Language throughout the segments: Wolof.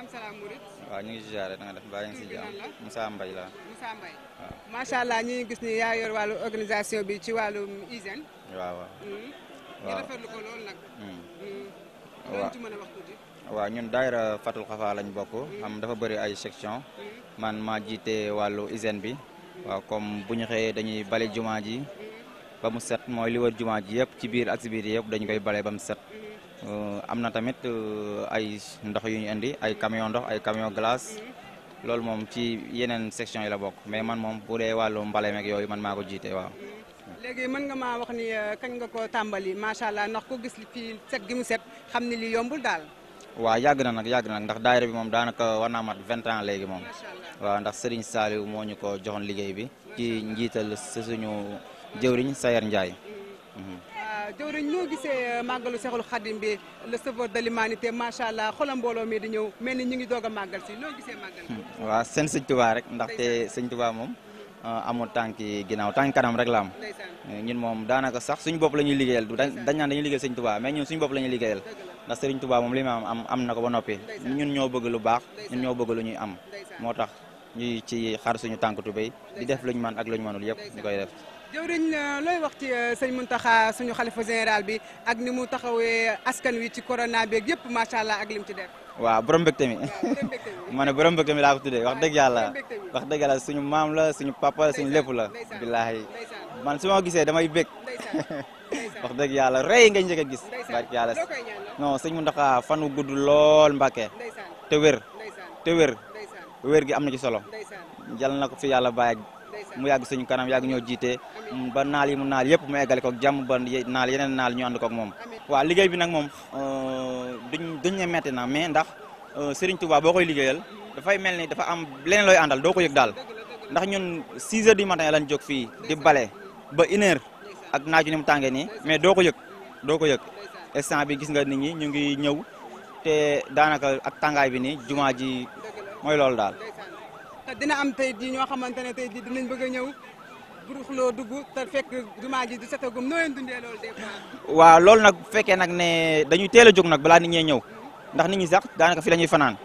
Salam Salam Murid. waaw ñu ngi si jaaree da nga def mbaa ngi si jàmm Moussa Mbaye la. Moussa Mbaye. waaw macha allah ñu ngi gis ni yaa yor wàllu organisation bi ci wàllum hygiène. waaw waaw. ñu rafetlu ko lool nag. waaw ci mën a wax tuuti. waaw ñun daayira Fatul Xafa lañ bokk. xam dafa bëri ay section man maa jiite wàllu hygiène bi. waaw comme bu ñu xëyee dañuy bale jumaa ji ba mu set mooy li wër jumaa ji yëpp ci biir ak si biir yëpp dañu koy bale ba mu set. am na tamit ay ndox yu ñu indi ay camion ndox ay camion glace loolu moom ci yeneen section yi la bokk mais man moom bu dee wàllu mbale meeg yooyu man maa ko jiite waaw. léegi mën nga maa wax ni kañ nga ko tàmbali macha allah ndax ko gis fii set gi mu set xam ni li yombul daal. waaw yàgg na nag ndax daayira bi moom daanaka war naa mat 20 ans léegi moom. macha allah waaw ndax Serigne Saliou moo ñu ko joxoon liggéey bi ci njiital si suñu jëwriñ Sayer Ndiaye. jëwriñ ñoo gisee màggalu Seexul Xadim bi le sauveur de l'humanité macha allah xoolal mbooloo mi di ñëw mel ni ñu ngi doog a màggal si noo gisee màggal bi. waaw seen sëñ Tuubaa rek ndaxte sëñ Tuubaa moom amul tànki ginnaaw tànki kanam rek la am. ñun moom daanaka sax suñu bopp la ñuy liggéeyal du dañ naan dañuy liggéeyal sëñ Tuubaa mais ñun suñu bopp la ñuy liggéeyal ndax sëriñ Tuubaa moom li ma am na ko ba noppi ñun ñoo bëgg lu baax ñun ñoo bëgg lu ñuy am moo tax ñuy ci xar suñu tànk tubéy di def luñ man ak luñ mënul yëpp ñu koy def. jëwriñ looy wax ci sëñ Mountakha suñu xalifa général bi ak ni mu taxawee askan wi ci corona beeg yëpp macha allah ak lim ci def. waaw borom mbégte mi ma ne borom mbégte mi laa ko tuddee wax dëgg yàlla suñu maam la suñu papa la suñu lépp la billaahi man su ma gisee damay bég wax dëgg yàlla rëy nga njëkk a gis barki yàlla non sëñ Mountakha fan wu gudd lool Mbàkke te wér gi am na ci solo jal na ko fi yàlla bàyyi mu yàgg suñu kanam yàgg ñoo jiite ba naal yi mu naal yëpp mu eggale ko ak jàmm ba naal yeneen naal ñu ànd ko ak moom. waaw liggéey bi nag moom duñ ne metti na mais ndax Serigne Touba boo koy liggéeyal dafay mel ni dafa am leneen looy àndal doo ko yëg daal ndax ñun 6 heures du matin lañ jóg fii di bale ba 1 heure ak naaju ni mu tàngee nii mais doo ko yëg instant bi gis nga nit ñi ñu ngi ñëw te daanaka ak tàngaay bi nii jumaa ji mooy loolu daal. dina am tey jii ñoo xamante ne tey jii dinañ bëgg a ñëw buruxloo dugg te fekk jumaa ji di setagum noo leen dundee loolu des fois. waaw loolu nag bu fekkee nag ne dañuy teel a jóg nag balaa nit ñee ñëw ndax nit ñi sax daanaka fi la ñuy fanaan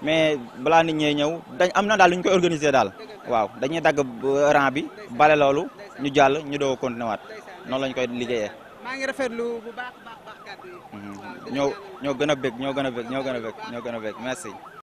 mais balaa nit ñee ñëw am na daal lu ñu koy organiser daal waaw dañuy dagg rang bi bale loolu ñu jàll ñu doog a continuer waat noonu la ñu koy liggéeyee. maa ngi rafetlu bu baax kàddu yi. ñoo gën a bég ñoo gën a bég merci.